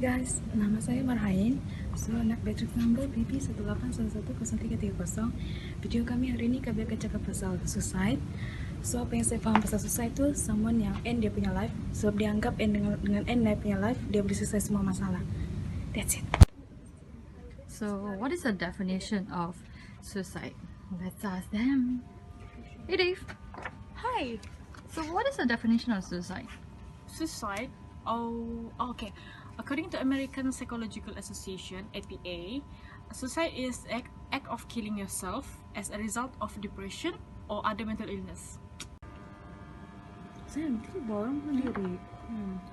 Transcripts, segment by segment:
guys, nama saya Marhain. So, anak Beatrix number BP18110330. Video kami hari ini kami akan cakap pasal suicide. So, apa yang saya faham pasal suicide tu, someone yang end dia punya life. Sebab dia anggap dengan end dia punya life, dia boleh selesai semua masalah. That's it. So, what is the definition of suicide? Let's ask them. Hey Dave. Hi. So, what is the definition of suicide? Suicide? Okay. According to American Psychological Association, APA, suicide is act of killing yourself as a result of depression or other mental illness. Sam, itu borong sendiri.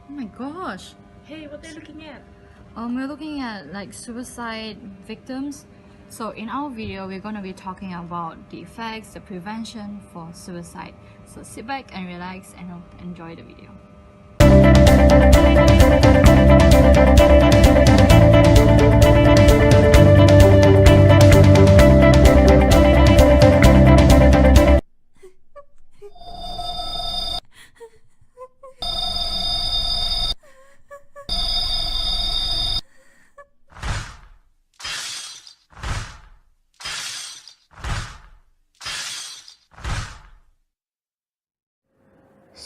Oh my gosh. Hey, what are you looking at? We're looking at like suicide victims. So in our video, we're going to be talking about the effects, the prevention for suicide. So sit back and relax and enjoy the video.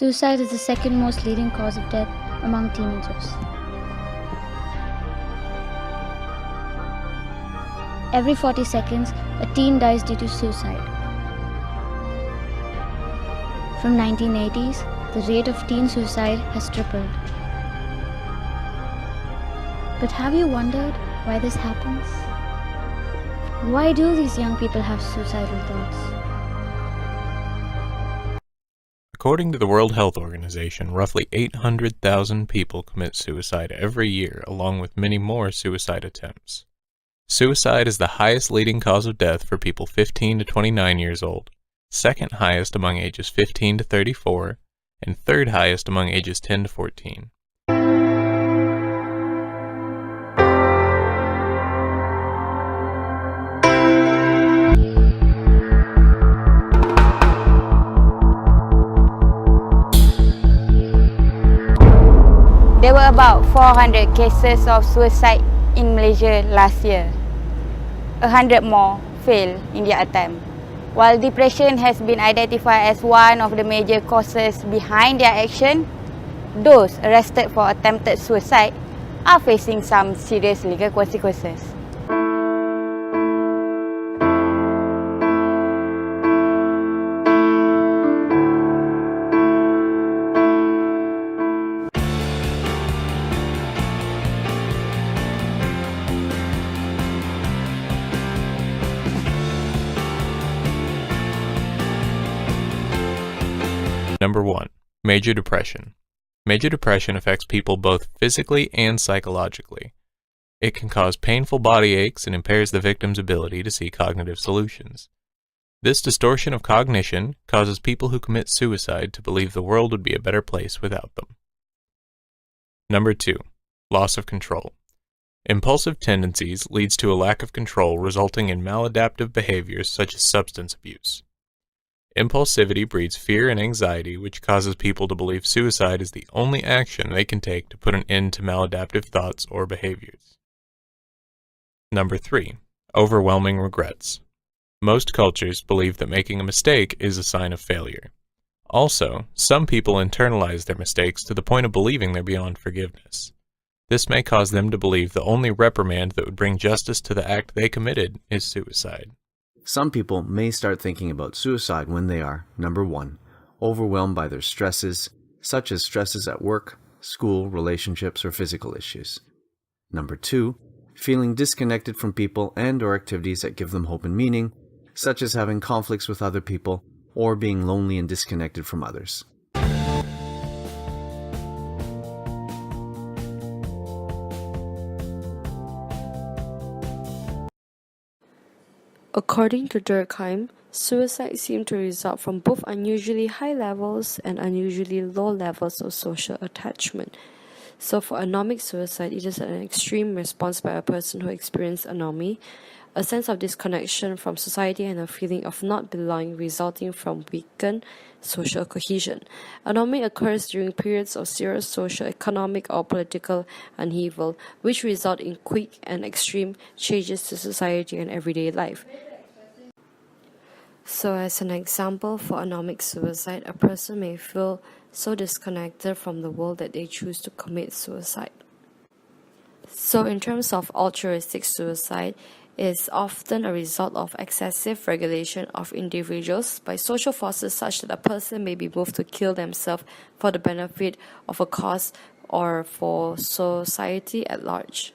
Suicide is the second most leading cause of death among teenagers. Every 40 seconds, a teen dies due to suicide. From 1980s, the rate of teen suicide has tripled. But have you wondered why this happens? Why do these young people have suicidal thoughts? According to the World Health Organization, roughly 800,000 people commit suicide every year, along with many more suicide attempts. Suicide is the highest leading cause of death for people 15 to 29 years old, second highest among ages 15 to 34, and third highest among ages 10 to 14. There were about 400 cases of suicide in Malaysia last year. 100 more failed in their attempt. While depression has been identified as one of the major causes behind their action, those arrested for attempted suicide are facing some serious legal consequences. Number 1. Major depression. Major depression affects people both physically and psychologically. It can cause painful body aches and impairs the victim's ability to see cognitive solutions. This distortion of cognition causes people who commit suicide to believe the world would be a better place without them. Number 2. Loss of control. Impulsive tendencies leads to a lack of control, resulting in maladaptive behaviors such as substance abuse. Impulsivity breeds fear and anxiety, which causes people to believe suicide is the only action they can take to put an end to maladaptive thoughts or behaviors. Number 3. Overwhelming regrets. Most cultures believe that making a mistake is a sign of failure. Also, some people internalize their mistakes to the point of believing they're beyond forgiveness. This may cause them to believe the only reprimand that would bring justice to the act they committed is suicide. Some people may start thinking about suicide when they are, number 1, overwhelmed by their stresses, such as stresses at work, school, relationships, or physical issues. Number 2, feeling disconnected from people and or activities that give them hope and meaning, such as having conflicts with other people or being lonely and disconnected from others. According to Durkheim, suicide seemed to result from both unusually high levels and unusually low levels of social attachment. So for anomic suicide, it is an extreme response by a person who experienced anomy, a sense of disconnection from society and a feeling of not belonging resulting from weakened social cohesion. Anomie occurs during periods of serious social, economic, or political upheaval, which result in quick and extreme changes to society and everyday life. So, as an example for anomic suicide, a person may feel so disconnected from the world that they choose to commit suicide. So, in terms of altruistic suicide, is often a result of excessive regulation of individuals by social forces such that a person may be moved to kill themselves for the benefit of a cause or for society at large.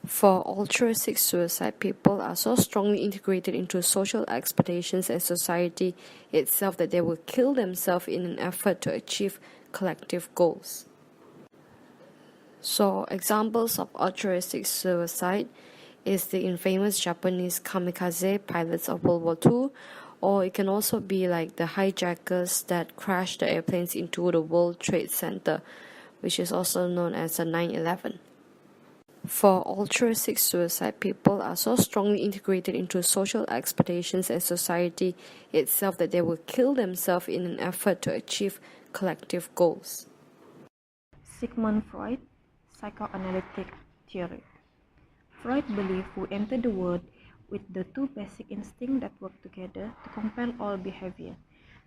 For altruistic suicide, people are so strongly integrated into social expectations and society itself that they will kill themselves in an effort to achieve collective goals. So, examples of altruistic suicide is the infamous Japanese kamikaze pilots of World War II, or it can also be like the hijackers that crashed the airplanes into the World Trade Center, which is also known as the 9/11. For altruistic suicide, people are so strongly integrated into social expectations and society itself that they will kill themselves in an effort to achieve collective goals. Sigmund Freud, psychoanalytic theory. Freud believed we enter the world with the two basic instincts that work together to compel all behavior.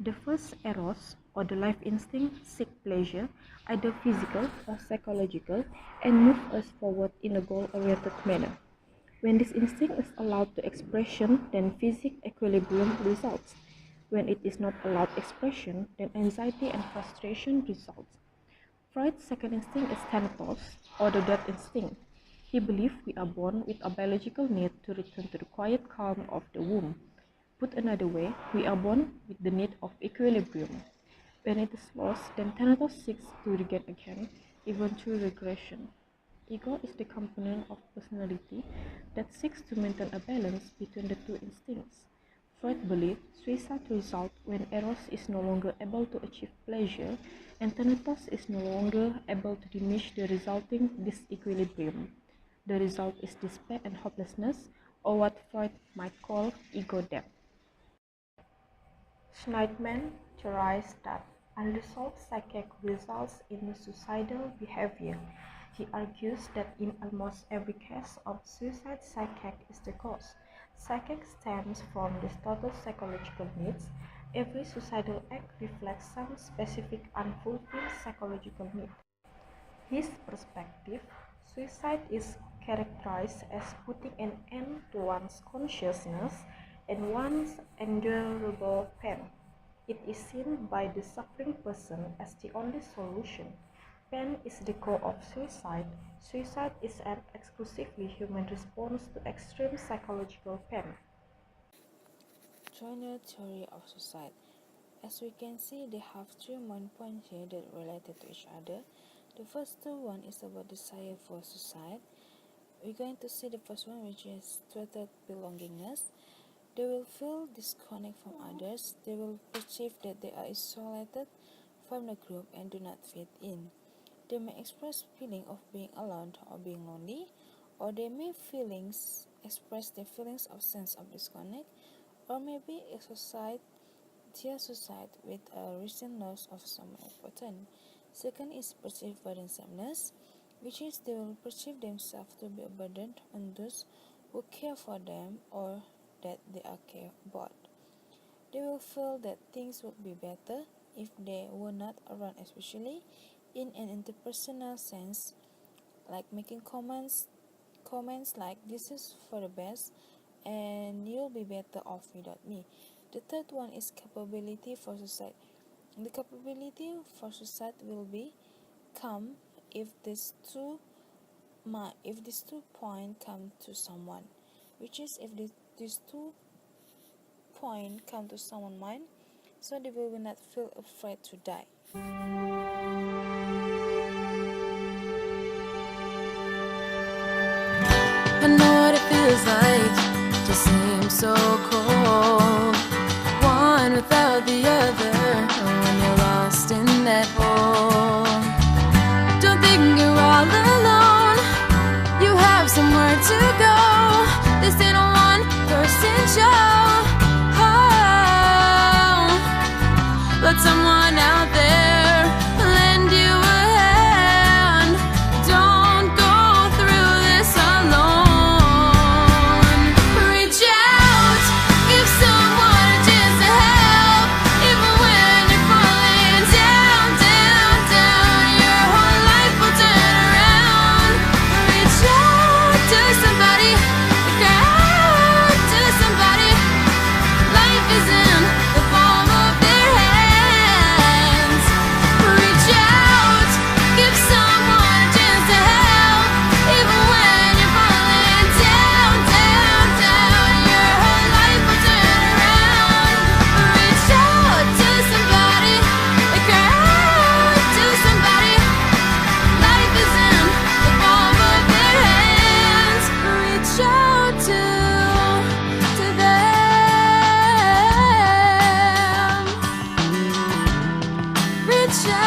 The first, eros, or the life instinct, seek pleasure, either physical or psychological, and move us forward in a goal-oriented manner. When this instinct is allowed to expression, then physical equilibrium results. When it is not allowed expression, then anxiety and frustration results. Freud's second instinct is thanatos, or the death instinct. He believed we are born with a biological need to return to the quiet calm of the womb. Put another way, we are born with the need of equilibrium. When it is lost, then thanatos seeks to regain again, even through regression. Ego is the component of personality that seeks to maintain a balance between the two instincts. Freud believed suicide results when eros is no longer able to achieve pleasure and thanatos is no longer able to diminish the resulting disequilibrium. The result is despair and hopelessness, or what Freud might call ego death. Schneidman theorized that unresolved psychic results in suicidal behavior. He argues that in almost every case of suicide, psychic is the cause. Psychic stems from distorted psychological needs. Every suicidal act reflects some specific unfulfilled psychological need. His perspective, suicide is characterized as putting an end to one's consciousness and one's endurable pain. It is seen by the suffering person as the only solution. Pain is the core of suicide. Suicide is an exclusively human response to extreme psychological pain. Genre theory of suicide. As we can see, they have three main points here that related to each other. The first one is about desire for suicide. We're going to see the first one, which is thwarted belongingness. They will feel disconnected from others. They will perceive that they are isolated from the group and do not fit in. They may express feeling of being alone or being lonely, or they may express their feelings of sense of disconnect, or maybe associate their suicide with a recent loss of someone important. Second is perceived burdensomeness, which is they will perceive themselves to be a burden on those who care for them or that they are cared about. They will feel that things would be better if they were not around, especially in an interpersonal sense, like making comments like "this is for the best" and "you'll be better off without me." The third one is capability for suicide. The capability for suicide will be come if these two points come to someone, which is if these 2 points come to someone's mind, so they will not feel afraid to die. I know what it feels like to seem so cold, one without the other, when you're lost in that hole. Don't think you're all alone, you have somewhere to go. This ain't a one chapter.